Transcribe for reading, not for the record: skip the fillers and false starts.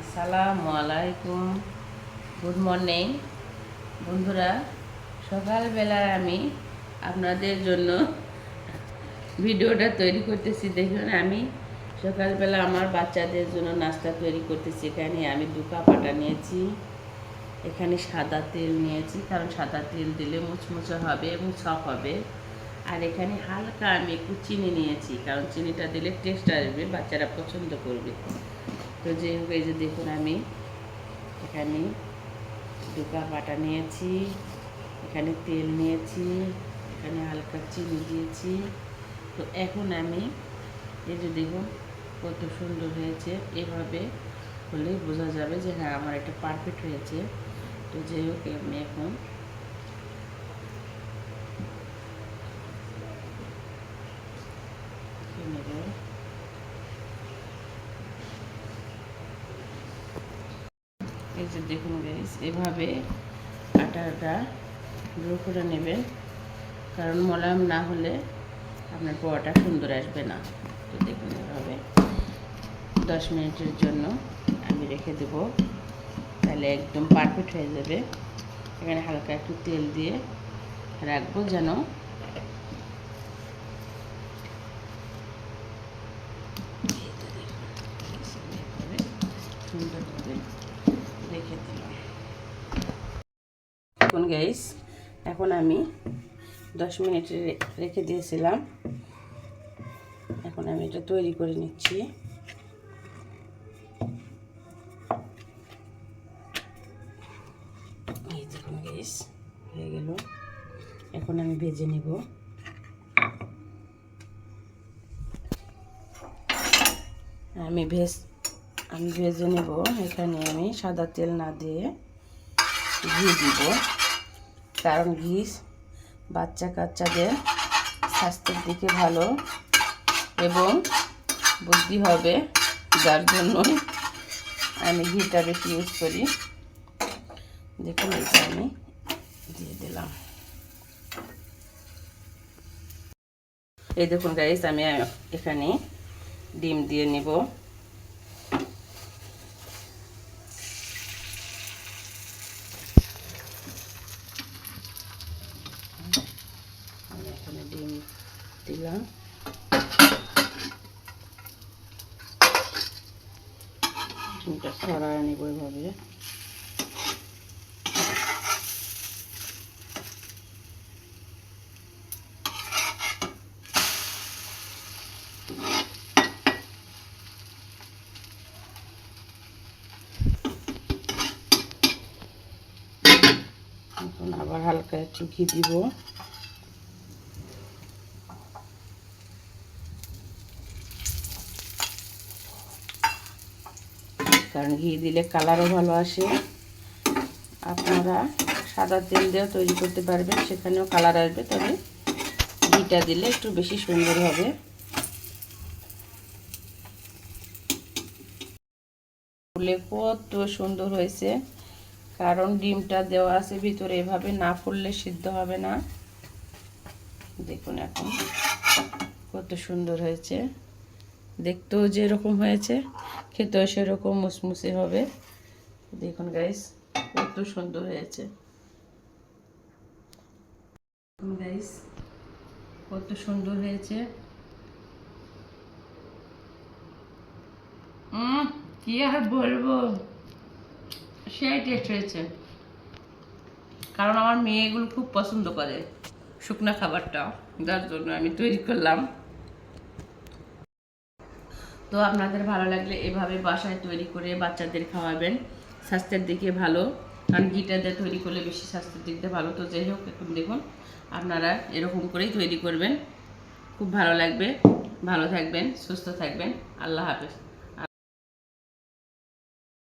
আসসালামু আলাইকুম, good morning বন্ধুরা। সকালবেলা আমি আপনাদের জন্য ভিডিওটা তৈরি করতেছি। দেখুন, আমি সকালবেলা আমার বাচ্চাদের জন্য নাস্তা তৈরি করতেছি। এখানে আমি 2 কাপ আটা নিয়েছি, এখানে সাদা তেল নিয়েছি, কারণ সাদা তেল দিলে মুচমুচে হবে এবং সফট হবে। আর এখানে হালকা আমি একটু চিনি নিয়েছি, কারণ চিনিটা দিলে টেস্ট আসবে, বাচ্চারা পছন্দ করবে। তো যে হোক, এই যে দেখুন, আমি এখানে 2 কাপ আটা নিয়েছি, এখানে তেল নিয়েছি, এখানে হালকা চিনি দিয়েছি। তো এখন আমি এই যে দেখুন কত সুন্দর হয়েছে, এভাবে হলে বোঝা যাবে যে হ্যাঁ আমার এটা পারফেক্ট হয়েছে। তো যাই হোক, আমি এখন নেব। এই যে দেখুন গাইস, এভাবে আটাটা ড্রো করে নেবেন, কারণ মোলায়েম না হলে আপনার পোয়াটা সুন্দর আসবে না। তো দেখুন, এভাবে 10 মিনিটের জন্য আমি রেখে দেব, তাহলে একদম পারফেক্ট হয়ে যাবে। এখানে হালকা একটু তেল দিয়ে রাখবো, যেন সুন্দরভাবে রেখে দিলাম। এখন গাইস, এখন আমি 10 মিনিট রেখে দিয়েছিলাম, এখন আমি এটা তৈরি করে নিচ্ছি। এই দেখুন গাইস, হয়ে গেল। এখন আমি ভেজে নিব। আমি ভেজে নেব। এখানে আমি সাদা তেল না দিয়ে ঘি দিব, কারণ ঘি বাচ্চাদের স্বাস্থ্যের দিকে ভালো এবং বুদ্ধি হবে, যার জন্য আমি ঘিটা বেশি ইউজ করি। দেখুন, এটা আমি দিয়ে দিলাম। এই দেখুন গাইস, আমি এখানে ডিম দিয়ে নিব। এখানে ডিম দিলাম। ডিমটা ছড়ায় নিব এভাবে। এখন আবার হালকা একটু ঘি দিব। কারণ ঘি দিলে কালারও ভালো আসে। আপনারা সাদা তেল দিয়েও তৈরি করতে পারবেন, সেখানেও কালার আসবে, তবে ঘিটা দিলে একটু বেশি সুন্দর হবে। ফুলে কত সুন্দর হয়েছে, কারণ ডিমটা দেওয়া আছে ভিতরে, এভাবে না ফুললে সিদ্ধ হবে না। দেখুন এখন কত সুন্দর হয়েছে, দেখতেও যেরকম হয়েছে খেতেও সেরকম মুসমুসে হবে। দেখুন গাইস, কত সুন্দর হয়েছে। দেখুন গাইস, কত সুন্দর হয়েছে। কি আর বলবো, সেই টেস্ট হয়েছে। কারণ আমার মেয়ে এগুলো খুব পছন্দ করে, শুকনো খাবারটা, যার জন্য আমি তৈরি করলাম। তো আপনাদের ভালো লাগলে এভাবে বাসায় তৈরি করে বাচ্চাদের খাওয়াবেন, স্বাস্থ্যের দিকে ভালো, কারণ ঘিটা দিয়ে তৈরি করলে বেশি স্বাস্থ্যের দিক দিয়ে ভালো। তো যাই হোক, এখন দেখুন আপনারা এরকম করেই তৈরি করবেন, খুব ভালো লাগবে। ভালো থাকবেন, সুস্থ থাকবেন। আল্লাহ হাফেজ।